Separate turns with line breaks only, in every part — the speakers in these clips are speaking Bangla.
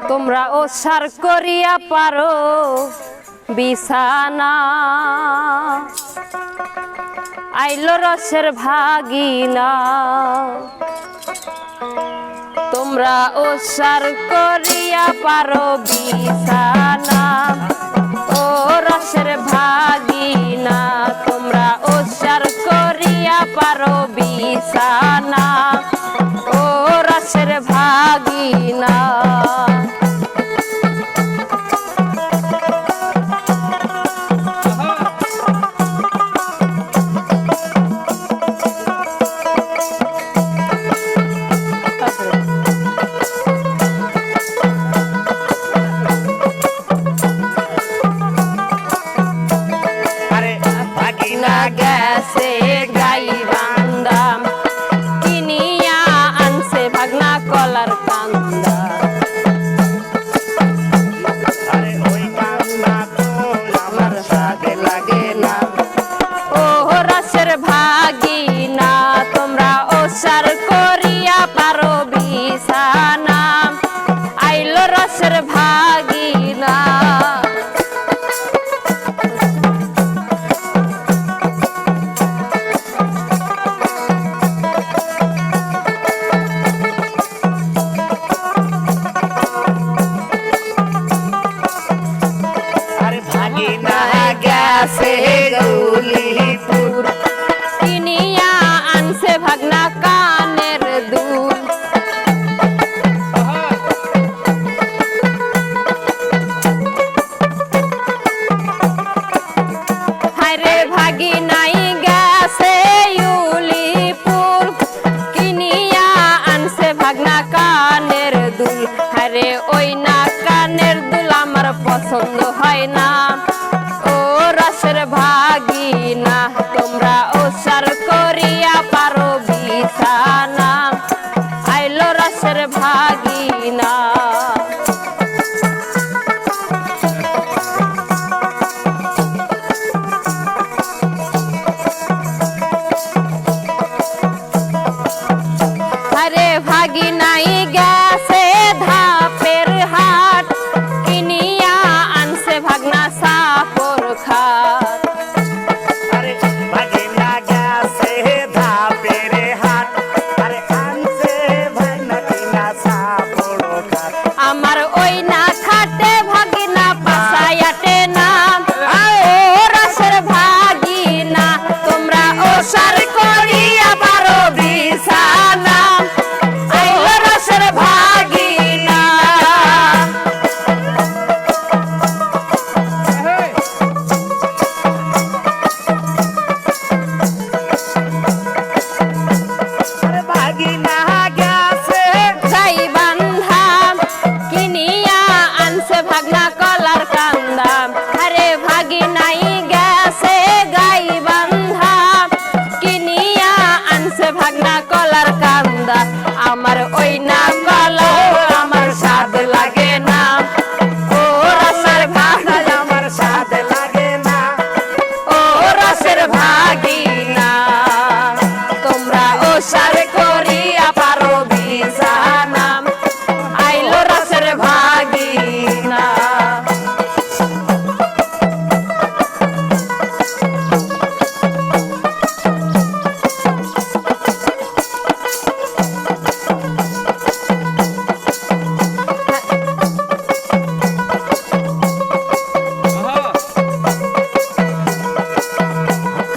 তোমরা ওসার করিয়া পারো বিছানা আইলো রসের ভাগিনা তোমরা ওসার করিয়া পারো বিছানা ও রসের ভাগিনা তোমরা ওসার করিয়া পারো বিছানা ও রসের ভাগিনা গেছে গাই বান্দা কিনিয়া আনছে ভাগনা কলার কান্দা
আরে ওই কান্না তো আমার সাথে লাগে না
ও রসের ভাগিনা তোমরা ওসার করিয়া পারো বিছানা আইলো রসের ভাগিনা
গেছে গৌলিপুর
কিনিয়া আনছে ভাগনা কানের দুল হায়রে ভাগিনাই গেছে উলিপুর কিনিয়া আনছে ভাগনা কানের দুল হায়রে ওই না কানের দুল আমার পছন্দ হয় না রসের ভাগিনা তোমরা ওসার করিয়া পারো বিছানা আইলো রসের ভাগিনা আরে ভাগিনাই গেছে ধাপের হাট কিনিয়া আনছে ভাগনা সাপর খাট
আরে ভাগিনা গেছে ধাপের হাট আরে আনছে ভাগনা কিনা সাপড় খাট
আমার ওই না খাটে ভাগিনা পাছায়াটে না ও রসের ভাগিনা তোমরা ওসার করিয়া পারো বিছানা আইলো রসের ভাগিনা
আরে ভাগিনা গেছে
গাই বান্ধা কিনিয়া আনছে ভাগনা কলার কান্দা আরে ভাগিনাই গেছে গাই বান্ধা কিনিয়া আনছে ভাগনা কলার কান্দা আমার ওই না কলা আমার স্বাদ লাগে না ও রসের ভাগিনা
আমার সাথে লাগে না
ও রসের ভাগিনা তোমরা ওসার করিয়া পারো বিছানা আইলো রসের ভাগিনা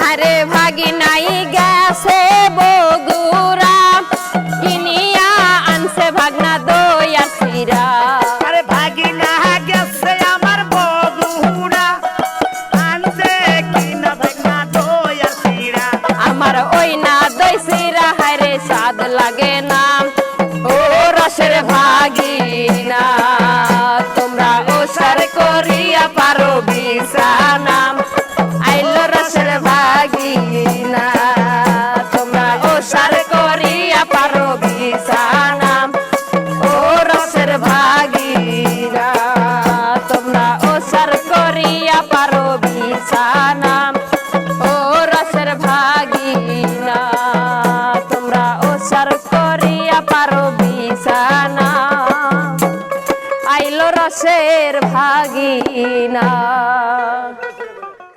আরে ভাগিনাই গেছে বগুড়া কিনিয়া আনছে ভাগনা দই আর চিরা
আরে ভাগিনা গেছে আমার বগুড়া আনছে কিনা ভাগনা দই আর চিড়া
আমার ওই না দই চিরা হায়রে স্বাদ লাগে না ও রসের ভাগিনা তোমরা ওসার করিয়া পারো বিছানা আইলো রসের ভাগিনা তোমরা ওসার করিয়া পারো বিছানা ও রসের ভাগিনা তোমরা ওসার করিয়া পারো বিছানা ও রসের ভাগিনা তোমরা ওসার করিয়া করিয়া পারো বিছানা আইলো রসের ভাগিনা।